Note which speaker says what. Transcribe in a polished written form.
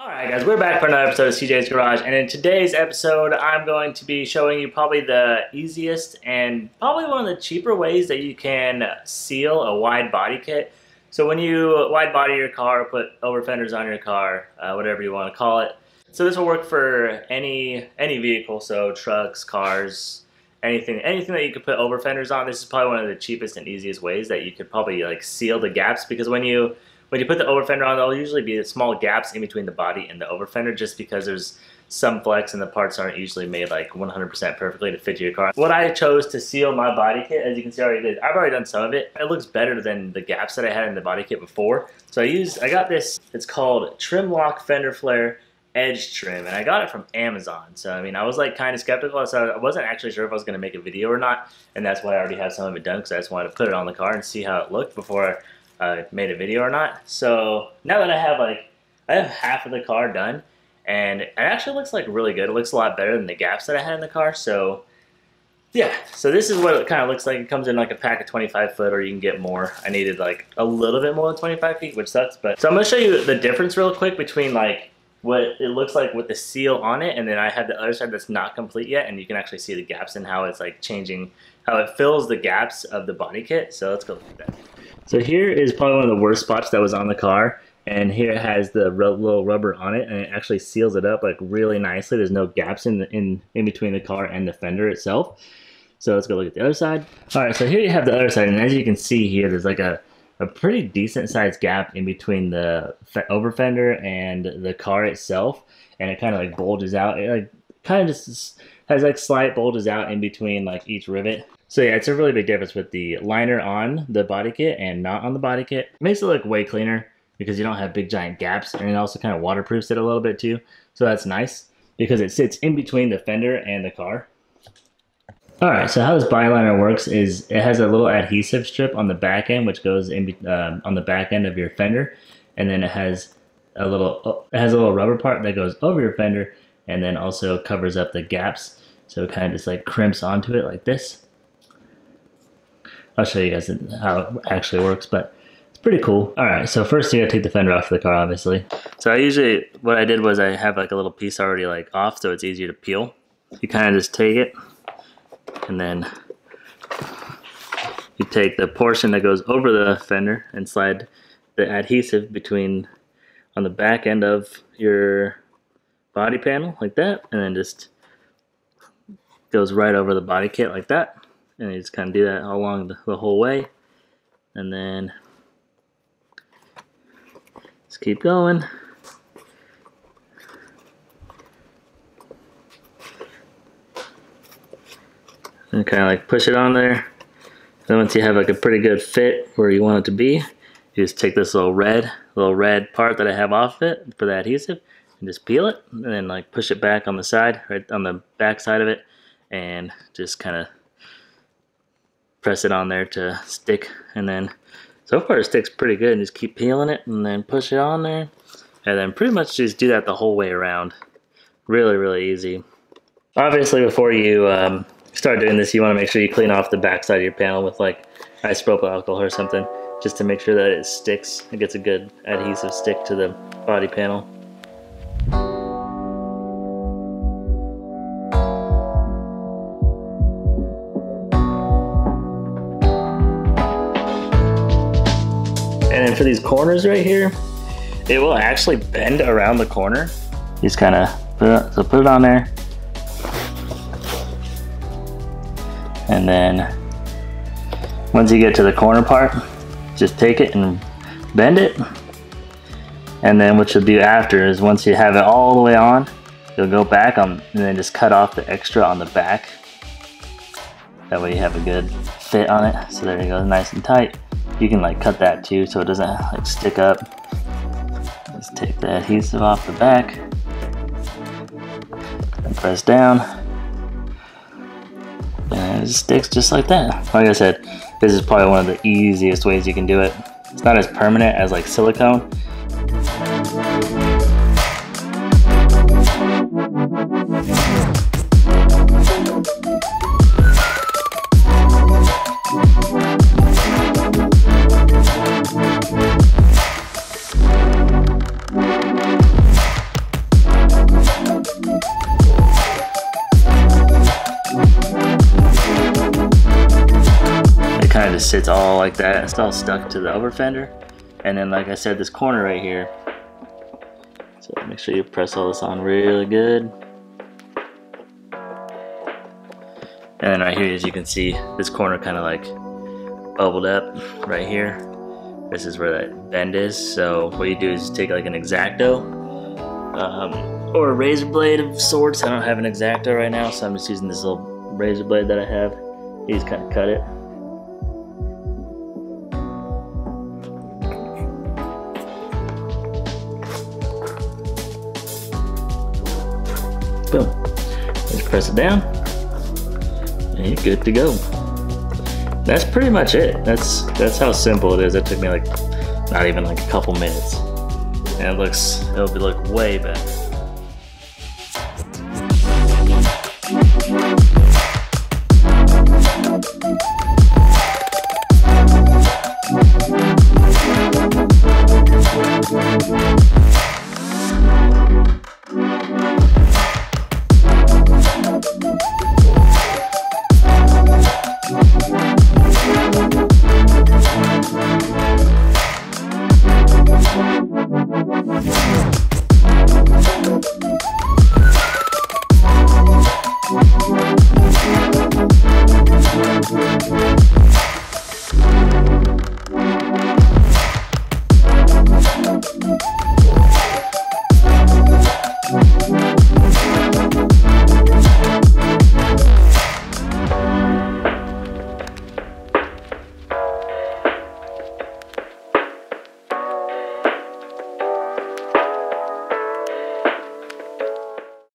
Speaker 1: Alright guys, we're back for another episode of CJ's Garage, and in today's episode I'm going to be showing you probably the easiest and probably one of the cheaper ways that you can seal a wide body kit. So when you wide body your car, put over fenders on your car, whatever you want to call it. So this will work for any vehicle, so trucks, cars, anything that you could put over fenders on. This is probably one of the cheapest and easiest ways that you could probably like seal the gaps, because when you put the over fender on, there'll usually be small gaps in between the body and the over fender, just because there's some flex and the parts aren't usually made like 100% perfectly to fit your car. What I chose to seal my body kit, as you can see I've already done some of it. It looks better than the gaps that I had in the body kit before. So I got this, it's called Trim Lock Fender Flare Edge Trim, and I got it from Amazon. So I mean, I was like kind of skeptical, so I wasn't actually sure if I was going to make a video or not, and that's why I already have some of it done, because I just wanted to put it on the car and see how it looked before made a video or not. So now that I have half of the car done, and it actually looks like really good. It looks a lot better than the gaps that I had in the car. So yeah, so this is what it kind of looks like. It comes in like a pack of 25 foot, or you can get more. I needed like a little bit more than 25 feet, which sucks. But so I'm gonna show you the difference real quick between like what it looks like with the seal on it, and then I have the other side that's not complete yet, and you can actually see the gaps and how it's like changing, how it fills the gaps of the body kit. So let's go look at that. So here is probably one of the worst spots that was on the car, and here it has the little rubber on it, and it actually seals it up like really nicely. There's no gaps in between the car and the fender itself. So let's go look at the other side. All right, so here you have the other side, and as you can see here, there's like a pretty decent sized gap in between the over fender and the car itself, and it kind of like bulges out. It like kind of just has like slight bulges out in between like each rivet. So yeah, it's a really big difference with the liner on the body kit and not on the body kit. It makes it look way cleaner because you don't have big giant gaps, and it also kind of waterproofs it a little bit too. So that's nice because it sits in between the fender and the car. Alright, so how this body liner works is it has a little adhesive strip on the back end, which goes in on the back end of your fender, and then it has a little rubber part that goes over your fender, and then also covers up the gaps. So it kind of just like crimps onto it like this. I'll show you guys how it actually works, but it's pretty cool. Alright, so first you gotta take the fender off the car, obviously. So what I did was I have like a little piece already like off, so it's easier to peel. You kind of just take it, and then you take the portion that goes over the fender and slide the adhesive on the back end of your body panel like that, and then just goes right over the body kit like that. And you just kind of do that all along the whole way, and then just keep going. And kind of like push it on there. Then once you have like a pretty good fit where you want it to be, you just take this little red part that I have off it for the adhesive, and just peel it, and then like push it back on the side, right on the back side of it, and just kind of press it on there to stick. And then so far it sticks pretty good, and just keep peeling it and then push it on there, and then pretty much just do that the whole way around. Really easy. Obviously before you start doing this, you want to make sure you clean off the back side of your panel with like isopropyl alcohol or something, just to make sure that it sticks. It gets a good adhesive stick to the body panel. And then for these corners right here, it will actually bend around the corner. You just kind of put it on there, and then once you get to the corner part, just take it and bend it. And then what you'll do after is, once you have it all the way on, you'll go back and then just cut off the extra on the back. That way you have a good fit on it. So there you go, nice and tight. You can like cut that too, so it doesn't like stick up. Just take the adhesive off the back and press down, and it sticks just like that. Like I said, this is probably one of the easiest ways you can do it. It's not as permanent as like silicone. just sits all like that. It's all stuck to the over fender. And then, like I said, this corner right here. So make sure you press all this on really good. And then right here, as you can see, this corner kind of like bubbled up right here. This is where that bend is. So what you do is take like an X-Acto or a razor blade of sorts. I don't have an X-Acto right now, so I'm just using this little razor blade that I have. You just kind of cut it. Boom. Just press it down, and you're good to go. That's pretty much it. That's how simple it is. It took me like not even like a couple minutes, and it'll look way better.